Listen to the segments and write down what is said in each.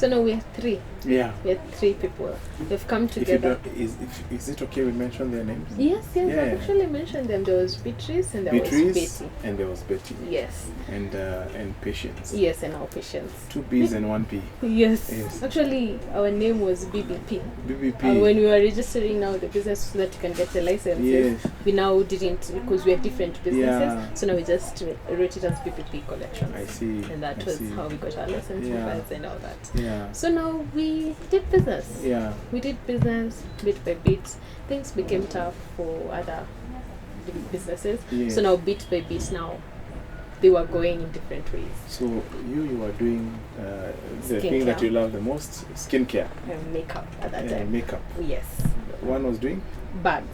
So now we are three. Yeah. We are three people. We've come together. Is it okay we mention their names? Yes, I actually mentioned them. There was Beatrice and there was Betty. And there was Betty. Yes. And Patience. Yes, and our Patience. 2 B's and 1 P. Yes. Actually, our name was BBP. BBP. When we were registering now the business so that you can get the licenses, we now didn't, because we are different businesses. Yeah. So now we just wrote it as BBP Collections. I see. And that was how we got our license and all that. Yeah. So now we did business. Yeah. We did business bit by bit. Things became tough for other businesses. Yes. So now bit by bit now they were going in different ways. So you were doing the thing that you love the most, skincare. Makeup at that time. Makeup. Yes. One was doing? Bags.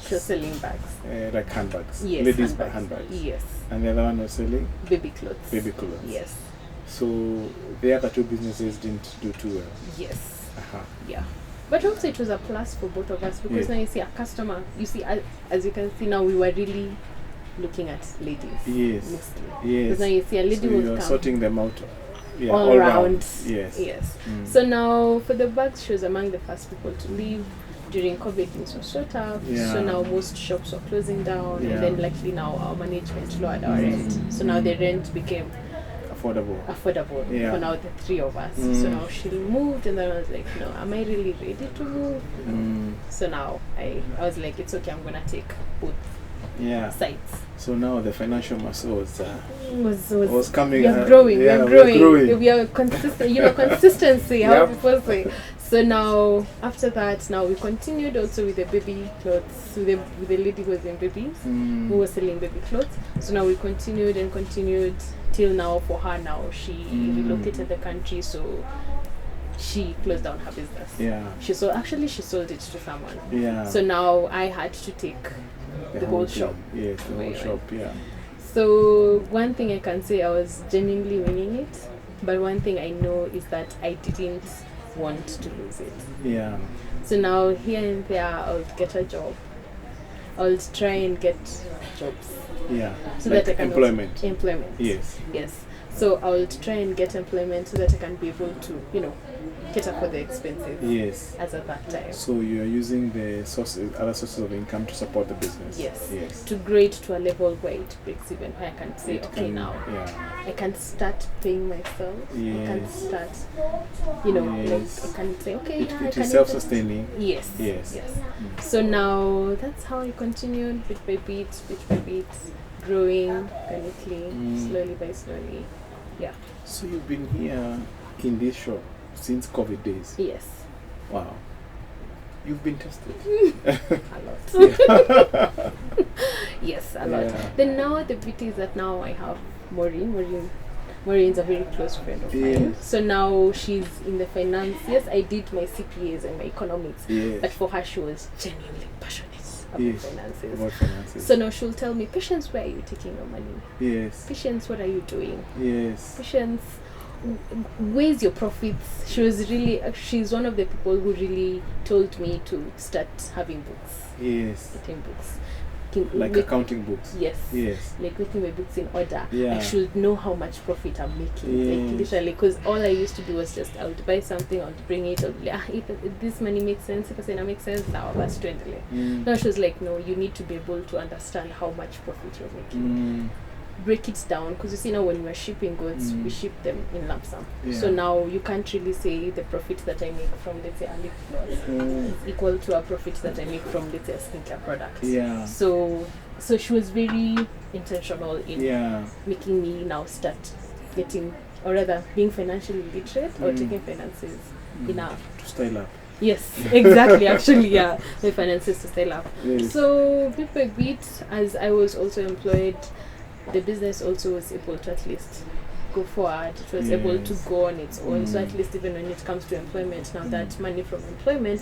She was selling bags. Like handbags. Yes. Ladies' handbags. Yes. And the other one was selling? Baby clothes. Yes. So the other 2 businesses didn't do too well? Yes. Yeah. But also it was a plus for both of us, because now you see a customer, you see, as you can see now, we were really looking at ladies. Yes. Mostly. Yes. Because now you see a lady would come. Sorting them out. Yeah, all around. Yes. So now for the bags, she was among the first people to leave. During COVID, things were so tough. So now most shops were closing down, and then luckily now our management lowered our rent. So now the rent became affordable for now the 3 of us. So now she moved, and then I was like, no, am I really ready to move? So now I was like, it's okay, I'm gonna take both sides. So now the financial muscle was coming. We are growing. We are consistent. Consistency. How people say. So now after that, now we continued also with the baby clothes, with the lady who was in babies, who was selling baby clothes. So now we continued till now. For her now, she relocated the country, so she closed down her business. She sold it to someone. So now I had to take the whole shop. Yes, the whole shop. So one thing I can say, I was genuinely winning it, but one thing I know is that I didn't want to lose it. So now here and there I would get a job. I would try and get jobs. So like that I can employment. Yes. So I will try and get employment so that I can be able to, cater for the expenses. Yes. As at that time. So you are using the other sources of income to support the business. Yes. To grow it to a level where it breaks even, where I can say, now I can start paying myself. I can start, like I can say, it is self-sustaining. Yes. So now that's how I continued bit by bit, growing organically, slowly by slowly. Yeah. So you've been here in this shop since COVID days? Yes. Wow. You've been tested? A lot. Yes, a lot. Then now the beauty is that now I have Maureen. Maureen's a very close friend of mine. So now she's in the finance. Yes, I did my CPAs and my economics. But for her, she was genuinely passionate about finances. So now she'll tell me, Patience, where are you taking your money? Patience, what are you doing? Patience, where's your profits? She's one of the people who really told me to start having books. Getting books. Like accounting books. Yes. Like making my books in order. I should know how much profit I'm making. Like literally, because all I used to do was just I would buy something, I would bring it, I would be like, if this money makes sense, if I say it makes sense, now that's 20. Now she was like, no, you need to be able to understand how much profit you're making. Break it down, because you see now when we're shipping goods, we ship them in lump sum. So now you can't really say the profit that I make from, let's say, a lip gloss is equal to a profit that I make from, let's say, a skincare product. So she was very intentional in making me now start getting, or rather being financially literate or taking finances enough to style up. Yes, exactly. Actually, my finances to style up. So bit by bit, as I was also employed, the business also was able to at least go forward. It was able to go on its own. So at least even when it comes to employment, now that money from employment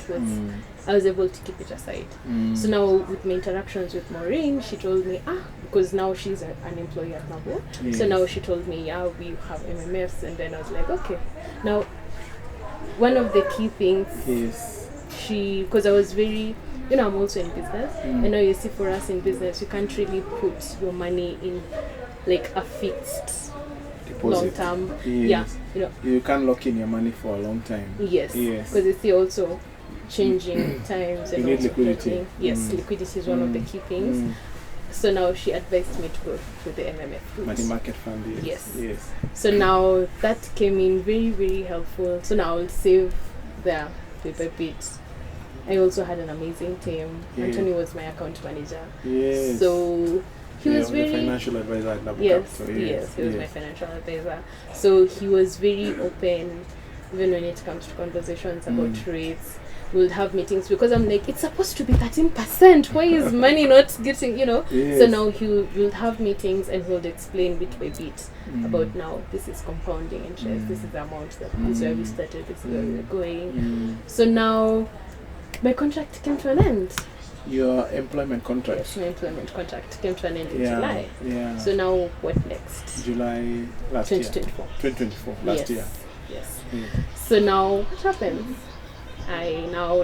I was able to keep it aside. So now with my interactions with Maureen, she told me, because now she's an employee at Nabo. So now she told me, we have MMFs, and then I was like, okay. Now, one of the key things because I was very, I'm also in business. I know you see for us in business, you can't really put your money in like a fixed deposit. Long term. Yes. Yeah, you can't lock in your money for a long time. Yes. Because you see also changing times and you need also liquidity. getting, liquidity is one of the key things. So now she advised me to go to the MMF money market fund. Yes. Yes. So now that came in very, very helpful. So now I'll save there bit by bit. I also had an amazing team. Anthony was my account manager. Yes. So he was very financial advisor at Nabo. Yes, he was my financial advisor. So he was very open, even when it comes to conversations about rates. We'll have meetings because I'm like, it's supposed to be 13%. Why is money not getting, Yes. So now we'll have meetings and he'll explain bit by bit about now this is compounding interest, this is the amount that this is where we started, this is where we're going. So now my contract came to an end. Your employment contract? Yes, my employment contract came to an end in July. Yeah. So now what next? July last 2024. 2024, last year. Yes. So now what happens?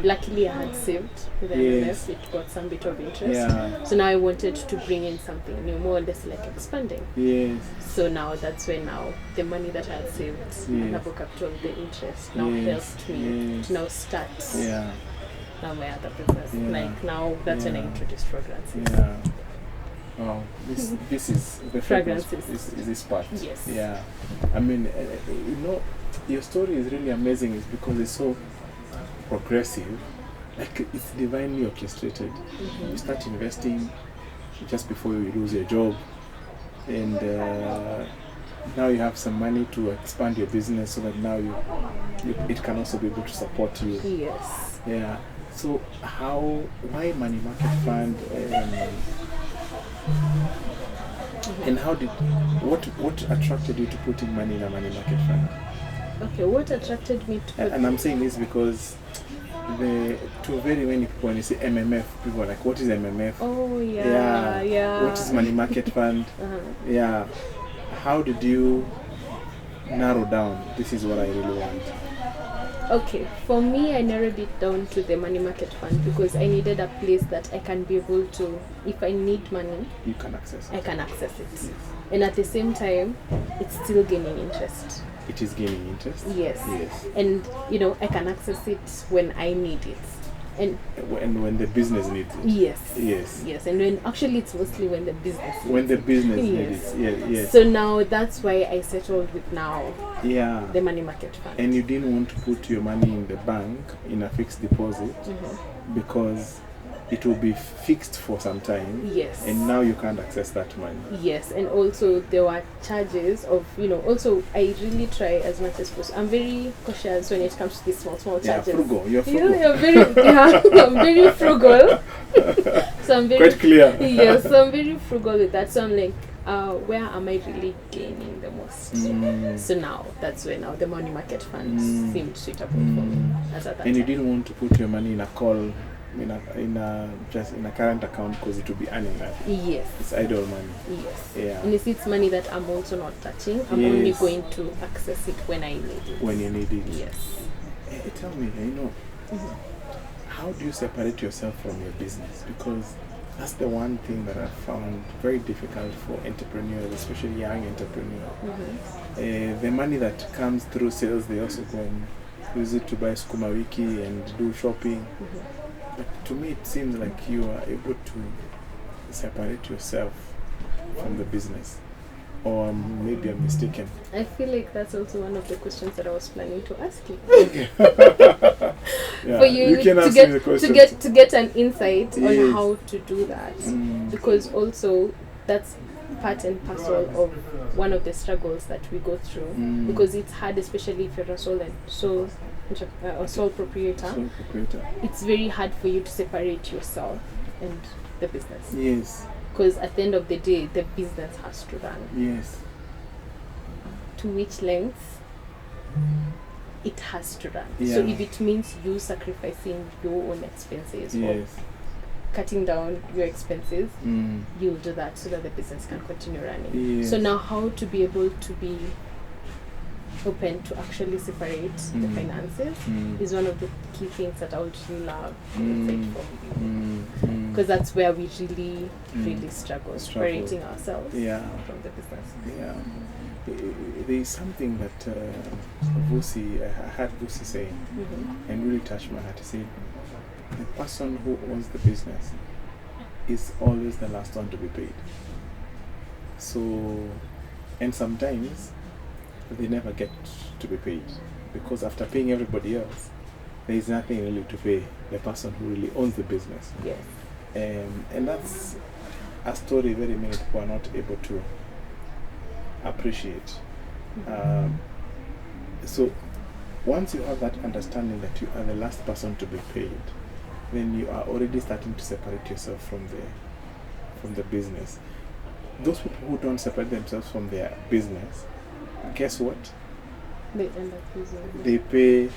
Luckily I had saved with the MMF, it got some bit of interest. Yeah. So now I wanted to bring in something new, more or less like expanding. Yes. So now that's when now the money that I had saved, Nabo capital, the interest now helped me to now start now my other business. Like now that's when I introduced fragrances. Yeah. Oh, this is the fragrances. Is this part? Yes. Yeah. I mean, your story is really amazing. It's because it's so progressive, like it's divinely orchestrated. You start investing just before you lose your job, and now you have some money to expand your business so that now it can also be able to support you. Yes. Yeah. So why money market fund, and what attracted you to putting money in a money market fund? Okay, what attracted me to and I'm saying this because to very many people, when you say MMF, people are like, what is MMF? Oh, yeah. What is money market fund? Yeah. How did you narrow down, this is what I really want? Okay, for me, I narrowed it down to the money market fund because I needed a place that I can be able to, if I need money, you can access it. I can access it. Yes. And at the same time, it's still gaining interest. It is gaining interest? Yes. And, I can access it when I need it. And when the business needs it? Yes. And actually it's mostly when the business needs it. When the business needs it, yes. So now that's why I settled with the money market fund. And you didn't want to put your money in the bank in a fixed deposit because it will be fixed for some time. Yes. And now you can't access that money. Yes, and also there were charges of, also I really try as much as possible. I'm very cautious when it comes to these small charges. Yeah, frugal. You're frugal. You're very, I'm very frugal. So I'm very... Quite clear. Yes, so I'm very frugal with that. So I'm like, where am I really gaining the most? So now, that's where now the money market funds seemed suitable for me. And you didn't want to put your money in a call, just in a current account because it will be earning that. Yes. It's idle money. Yes. Yeah. And it's money that I'm also not touching. I'm only going to access it when I need it. When you need it. Yes. Tell me, how do you separate yourself from your business? Because that's the one thing that I've found very difficult for entrepreneurs, especially young entrepreneurs. The money that comes through sales, they also go and use it to buy Sukuma Wiki and do shopping. But to me, it seems like you are able to separate yourself from the business. Or maybe I'm mistaken. I feel like that's also one of the questions that I was planning to ask you. For you to get an insight on how to do that. Because also that's part and parcel of one of the struggles that we go through. Because it's hard, especially if you're a sole proprietor. It's very hard for you to separate yourself and the business. Yes. Because at the end of the day, the business has to run. Yes. To which length it has to run. Yeah. So if it means you sacrificing your own expenses or cutting down your expenses, you'll do that so that the business can continue running. Yes. So now how to be able to be open to actually separate the finances is one of the key things that I would really love because that's where we really struggle separating ourselves from the business. there is something that I heard Vusi saying, and really touched my heart. He said, the person who owns the business is always the last one to be paid. So, and sometimes they never get to be paid, because after paying everybody else, there is nothing really to pay the person who really owns the business. Yes. And that's a story very many people are not able to appreciate. So once you have that understanding that you are the last person to be paid, then you are already starting to separate yourself from the business. Those people who don't separate themselves from their business, guess what? They end up using. They pay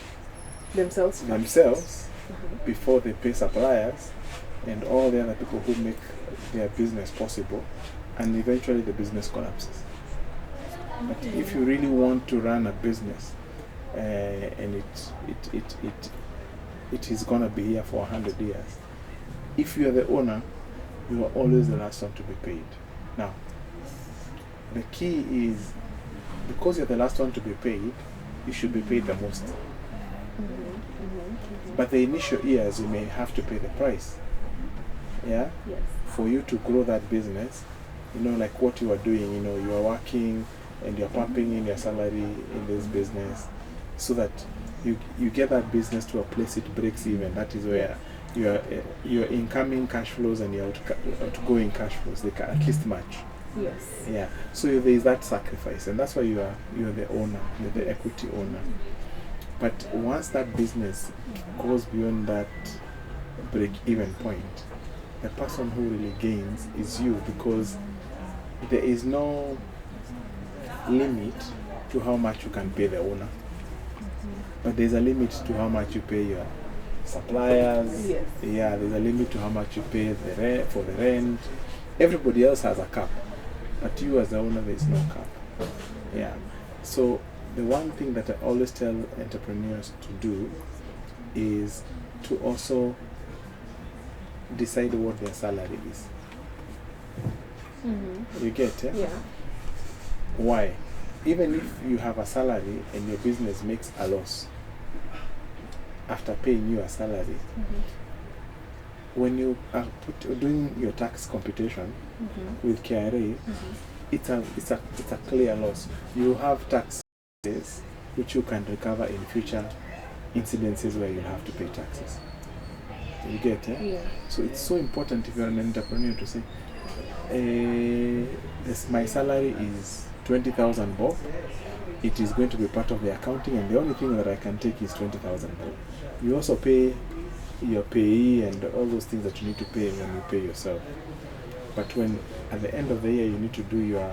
themselves before they pay suppliers and all the other people who make their business possible, and eventually the business collapses. But if you really want to run a business and it is gonna be here for 100 years, if you are the owner, you are always the last one to be paid. Now, the key is, because you're the last one to be paid, you should be paid the most. But the initial years, you may have to pay the price. Yeah? Yes. For you to grow that business, like what you are doing, you are working and you're pumping in your salary in this business so that you get that business to a place it breaks even. That is where your incoming cash flows and your outgoing cash flows, they can at least match. Yes. Yeah. So there is that sacrifice, and that's why you are the owner, you're the equity owner. But once that business goes beyond that break-even point, the person who really gains is you, because there is no limit to how much you can pay the owner. But there's a limit to how much you pay your suppliers. Yes. Yeah, there's a limit to how much you pay for the rent. Everybody else has a cap, but you as the owner, there's no cap. Yeah. So the one thing that I always tell entrepreneurs to do is to also decide what their salary is. You get it? Yeah. Why? Even if you have a salary and your business makes a loss, after paying you a salary, when you are doing your tax computation with KRA, it's a clear loss. You have taxes which you can recover in future incidences where you have to pay taxes. You get it? Yeah. So it's so important if you're an entrepreneur to say, my salary is 20,000 bob. It is going to be part of the accounting, and the only thing that I can take is 20,000 bob. You also pay your payee and all those things that you need to pay when you pay yourself. But when at the end of the year you need to do your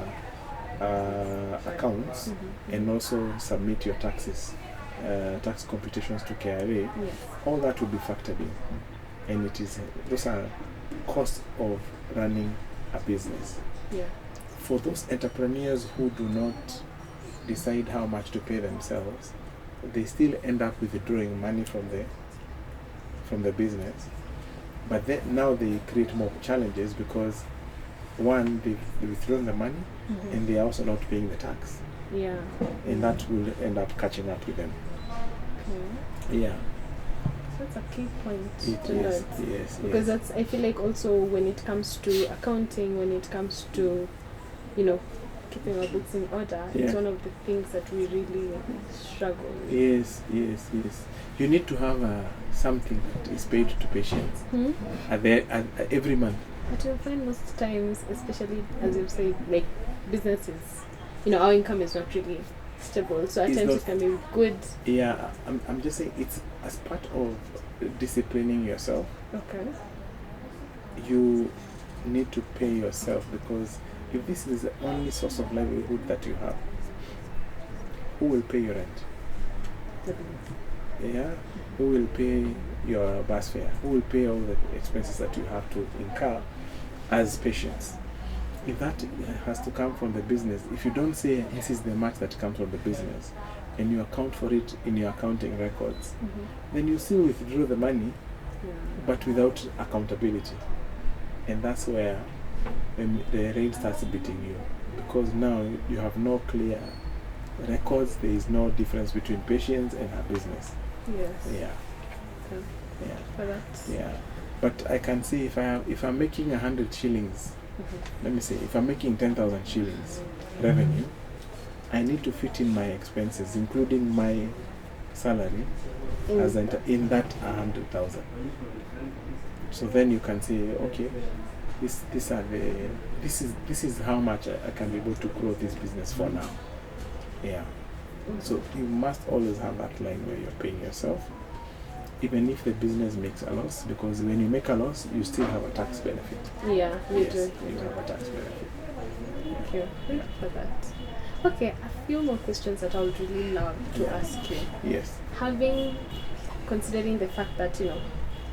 accounts and also submit your taxes, tax computations to KRA, Yes. all that will be factored in. And those are costs of running a business. Yeah. For those entrepreneurs who do not decide how much to pay themselves, they still end up withdrawing money from the business. But now they create more challenges because, one, they've withdrawn the money and they are also not paying the tax. Yeah. And that will end up catching up with them. Okay. Yeah. That's a key point It to is. note. Yes. Because yes. I feel like also when it comes to accounting, when it comes to, keeping our books in order, it's one of the things that we really struggle with. Yes. You need to have something that is paid to patients every month. But you'll find most times, especially as you've said, like businesses, our income is not really stable. So at times it can be good. Yeah, I'm just saying it's as part of disciplining yourself. Okay. You need to pay yourself, because if this is the only source of livelihood that you have, who will pay your rent? Yeah, who will pay your bus fare? Who will pay all the expenses that you have to incur as patients? If that has to come from the business, if you don't say this is the much that comes from the business and you account for it in your accounting records, then you still withdraw the money, but without accountability. And that's where the rain starts beating you. because now you have no clear records. There is no difference between Patience and her business. Yes. Yeah. Okay. Yeah. For that. Yeah. But I can see if I'm making 100 shillings, let me say, if I'm making 10,000 shillings revenue, I need to fit in my expenses, including my salary, as in that 100,000. So then you can say, okay, this is how much I can be able to grow this business for now. Yeah. So you must always have that line where you're paying yourself, even if the business makes a loss, because when you make a loss, you still have a tax benefit. Yeah, you Yes, do. you have a tax benefit. Thank you. Thank you for that. Okay, a few more questions that I would really love to ask you. Yes. Considering the fact that,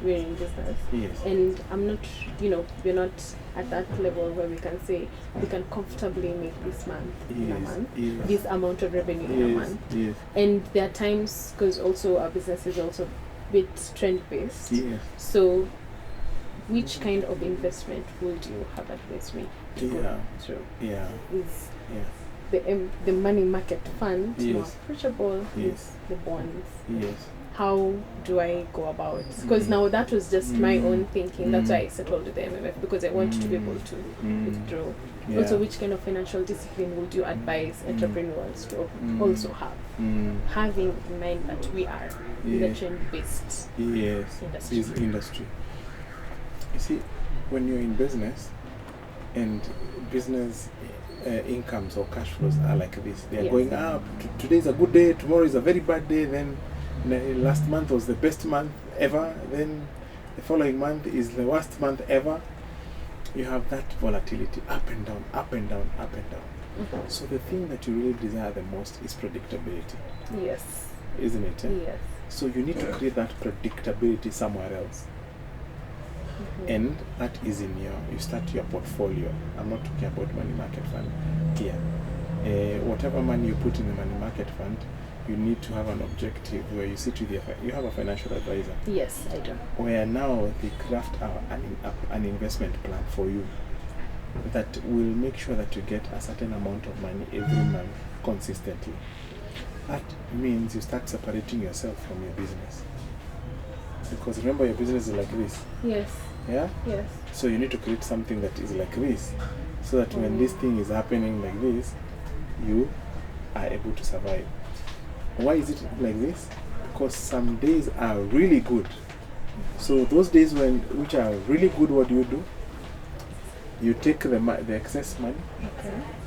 we're in business, Yes. and I'm not, we're not at that level where we can say we can comfortably make this month in a month, this amount of revenue in a month. Yes. And there are times, because also our business is also a bit trend-based. Yes. So which kind of investment would you have advised me to go through? Yeah. Is Yeah. the money market fund more Yes. approachable? Yes. Is the bonds? Yes. How do I go about it? Because now that was just my own thinking. That's why I settled with the MMF, because I want to be able to withdraw. Yeah. Also, which kind of financial discipline would you advise entrepreneurs to also have? Having in mind that we are in the trend-based industry. You see, when you're in business and business incomes or cash flows are like this, they are going up. Today is a good day, tomorrow is a very bad day, then last month was the best month ever, then the following month is the worst month ever. You have that volatility, up and down, up and down, up and down. So the thing that you really desire the most is predictability. Yes. Isn't it? Yes. So you need to create that predictability somewhere else. And that is you start your portfolio. I'm not talking about money market fund here. Whatever money you put in the money market fund, you need to have an objective where you sit with you have a financial advisor. Yes, I do. Where now they craft an investment plan for you that will make sure that you get a certain amount of money every month consistently. That means you start separating yourself from your business. Because remember, your business is like this. Yes. Yeah? Yes. So you need to create something that is like this, so that when this thing is happening like this, you are able to survive. Why is it like this? Because some days are really good. So those days which are really good, what do? You take the excess money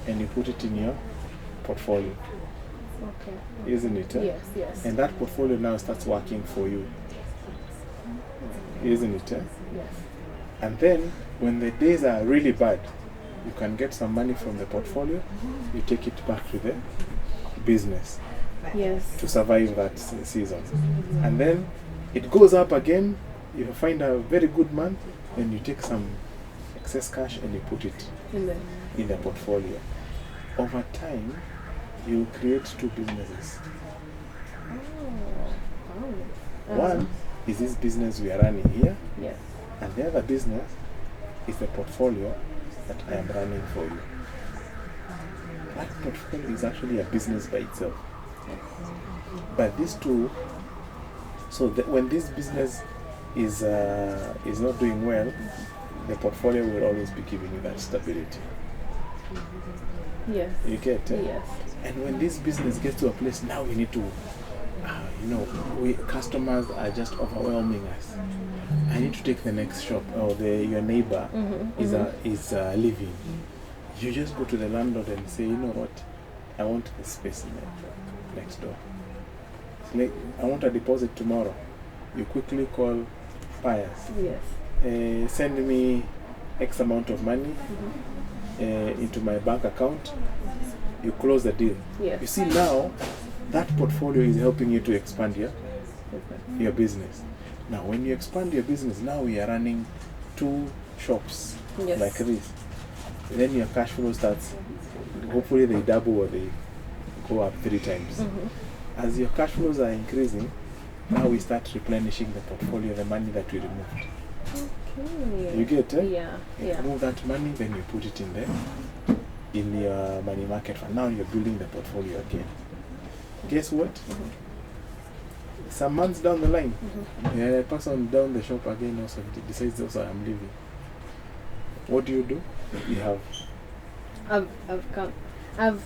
and you put it in your portfolio. Okay. Isn't it? Yes, yes. And that portfolio now starts working for you. Isn't it? Yes. And then when the days are really bad, you can get some money from the portfolio, you take it back to the business. Yes. To survive that season. And then it goes up again, you find a very good month, then you take some excess cash and you put it in the portfolio. Over time, you create two businesses. One is this business we are running here, and the other business is the portfolio that I am running for you. That portfolio is actually a business by itself. But these two, so when this business is not doing well, the portfolio will always be giving you that stability. Yes. You get it? Yes. And when this business gets to a place, now we need to, customers are just overwhelming us. I need to take the next shop, or your neighbor is leaving. You just go to the landlord and say, you know what, I want the space next door. I want a deposit tomorrow. You quickly call Pius. Yes. Send me X amount of money into my bank account. You close the deal. Yes. You see, now that portfolio is helping you to expand your business. Now when you expand your business, now we are running 2 shops like this. Then your cash flow starts, hopefully they double or they go up 3 times. As your cash flows are increasing, now we start replenishing the portfolio, the money that we removed. Okay. You get it? Yeah. You remove that money, then you put it in in your money market fund. Now you're building the portfolio again. Guess what? Some months down the line, a person down the shop again also decides also I'm leaving. What do? You have I've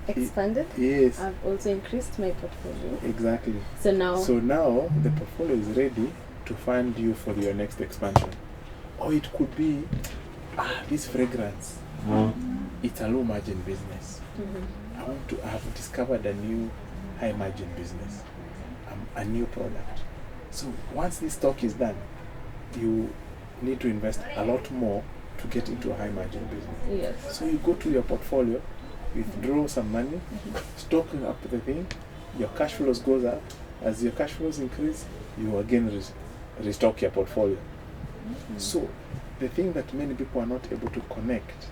expanded. Yes. I've also increased my portfolio. Exactly. So now the portfolio is ready to fund you for your next expansion. Or it could be this fragrance. It's a low margin business. I have discovered a new high margin business, a new product. So once this stock is done, you need to invest a lot more to get into a high margin business. Yes. So you go to your portfolio, withdraw some money, stock up the thing, your cash flows goes up. As your cash flows increase, you again restock your portfolio. So the thing that many people are not able to connect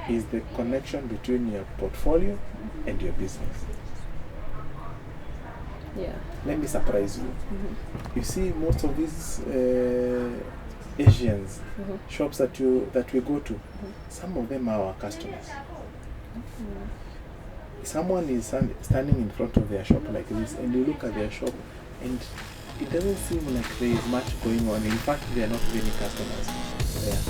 is the connection between your portfolio and your business. Yeah. Let me surprise you. You see, most of these Asians shops that we go to, some of them are our customers. Someone is standing in front of their shop like this, and you look at their shop, and it doesn't seem like there is much going on. In fact, there are not many customers there.